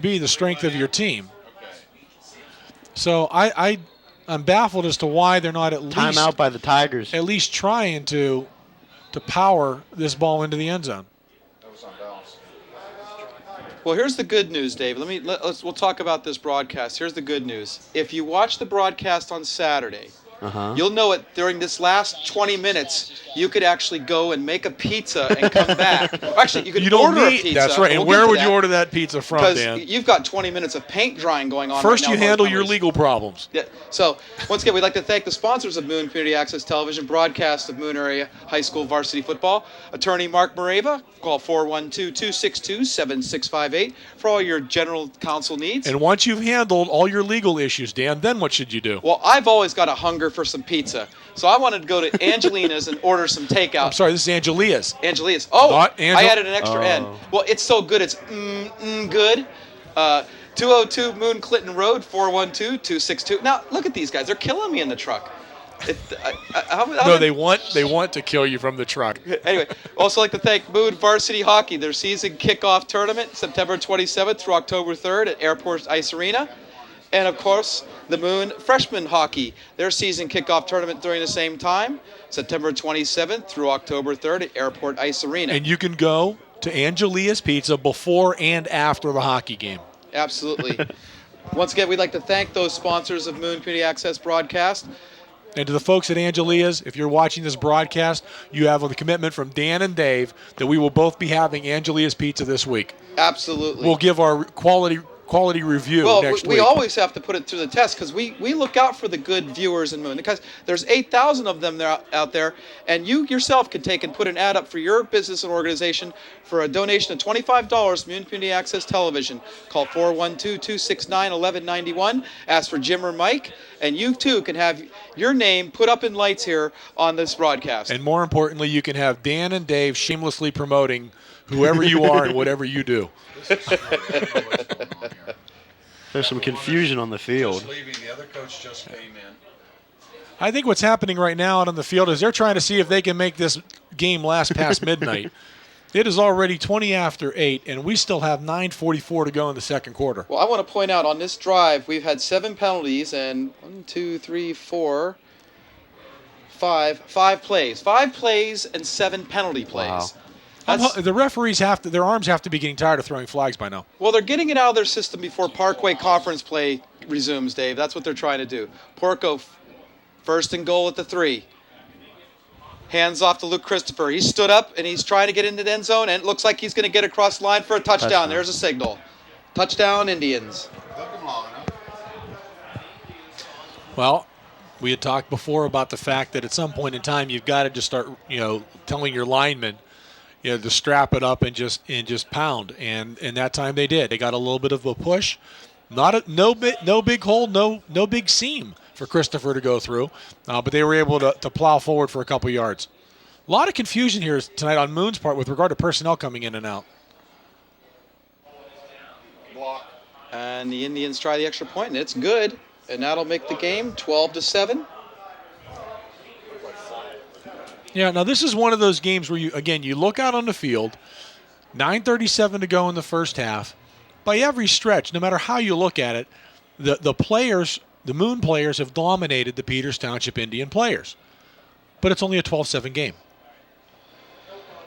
be the strength of your team. So I'm baffled as to why they're not at least timeout by the Tigers. At least trying to power this ball into the end zone. Well, here's the good news, Dave. We'll talk about this broadcast. Here's the good news. If you watch the broadcast on Saturday, you'll know it during this last 20 minutes. You could actually go and make a pizza and come back. Actually, you could order a pizza. That's right. And where would you order that pizza from, Dan? Because you've got 20 minutes of paint drying going on. First, right now, you handle your legal problems. Yeah. So, once again, we'd like to thank the sponsors of Moon Community Access Television, broadcast of Moon Area High School varsity football. Attorney Mark Moreva, call 412-262-7658 for all your general counsel needs. And once you've handled all your legal issues, Dan, then what should you do? Well, I've always got a hunger for some pizza. So I wanted to go to Angelina's and order some takeout. I'm sorry, this is Angelia's. Angelia's. Oh, I added an extra N. Oh. Well, it's so good. It's good. 202 Moon Clinton Road, 412-262. Now, look at these guys. They're killing me in the truck. They want to kill you from the truck. Anyway, also like to thank Moon Varsity Hockey, their season kickoff tournament, September 27th through October 3rd at Airport Ice Arena. And, of course, the Moon Freshman Hockey, their season kickoff tournament during the same time, September 27th through October 3rd at Airport Ice Arena. And you can go to Angelia's Pizza before and after the hockey game. Absolutely. Once again, we'd like to thank those sponsors of Moon Community Access Broadcast. And to the folks at Angelia's, if you're watching this broadcast, you have a commitment from Dan and Dave that we will both be having Angelia's Pizza this week. Absolutely. We'll give our quality review next week. We always have to put it through the test because we look out for the good viewers in Moon, because there's 8,000 of them out there, and you yourself can take and put an ad up for your business and organization for a donation of $25 Moon Community Access Television. Call 412-269-1191, ask for Jim or Mike, and you too can have your name put up in lights here on this broadcast. And more importantly, you can have Dan and Dave shamelessly promoting whoever you are and whatever you do. There's some confusion on the field. The other coach just came in. I think what's happening right now out on the field is they're trying to see if they can make this game last past midnight. It is already 20 after 8, and we still have 9:44 to go in the second quarter. Well, I want to point out on this drive, we've had 7 penalties and 5 plays. 5 plays and 7 penalty plays. Wow. The referees their arms have to be getting tired of throwing flags by now. Well, they're getting it out of their system before Parkway Conference play resumes, Dave. That's what they're trying to do. Porco, first and goal at the 3. Hands off to Luke Christopher. He stood up, and he's trying to get into the end zone, and it looks like he's going to get across the line for a touchdown. There's a signal. Touchdown, Indians. Well, we had talked before about the fact that at some point in time you've got to just start, telling your linemen, to strap it up and just pound. And that time they did. They got a little bit of a push. No big hole, no big seam for Christopher to go through, but they were able to plow forward for a couple yards. A lot of confusion here tonight on Moon's part with regard to personnel coming in and out. And the Indians try the extra point, and it's good. And that'll make the game 12-7. Yeah, now this is one of those games where you look out on the field, 9:37 to go in the first half. By every stretch, no matter how you look at it, the players, the Moon players, have dominated the Peters Township Indian players. But it's only a 12-7 game.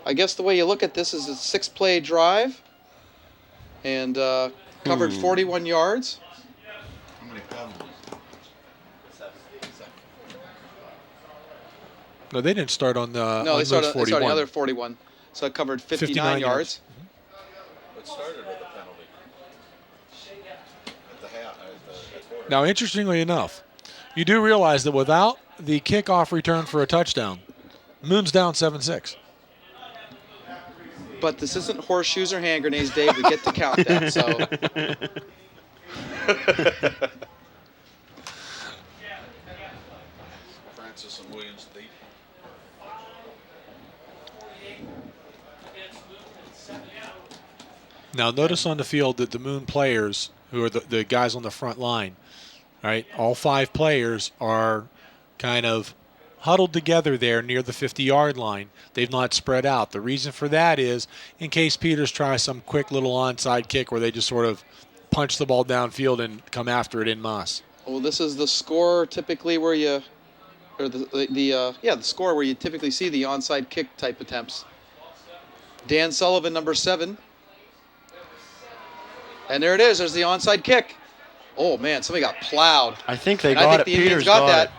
I guess the way you look at this is a 6-play drive and covered 41 yards. How many penalties? No, they didn't start on the. No, they started 41. the other 41. So it covered 59 yards. It started with a penalty. At the half. Now, interestingly enough, you do realize that without the kickoff return for a touchdown, Moon's down 7-6. But this isn't horseshoes or hand grenades, Dave. We get to count that. So. Francis and Williams deep. Now, notice on the field that the Moon players, who are the guys on the front line, right, all 5 players are kind of huddled together there near the 50-yard line. They've not spread out. The reason for that is in case Peters tries some quick little onside kick where they just sort of punch the ball downfield and come after it in Moss. Well, this is the score typically where you, or the score where you typically see the onside kick type attempts. Dan Sullivan, number 7. And there it is. There's the onside kick. Oh, man, somebody got plowed. I think they And got I it. think the Indians Peters got that. it.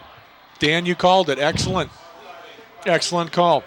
Dan, you called it. Excellent. Excellent call.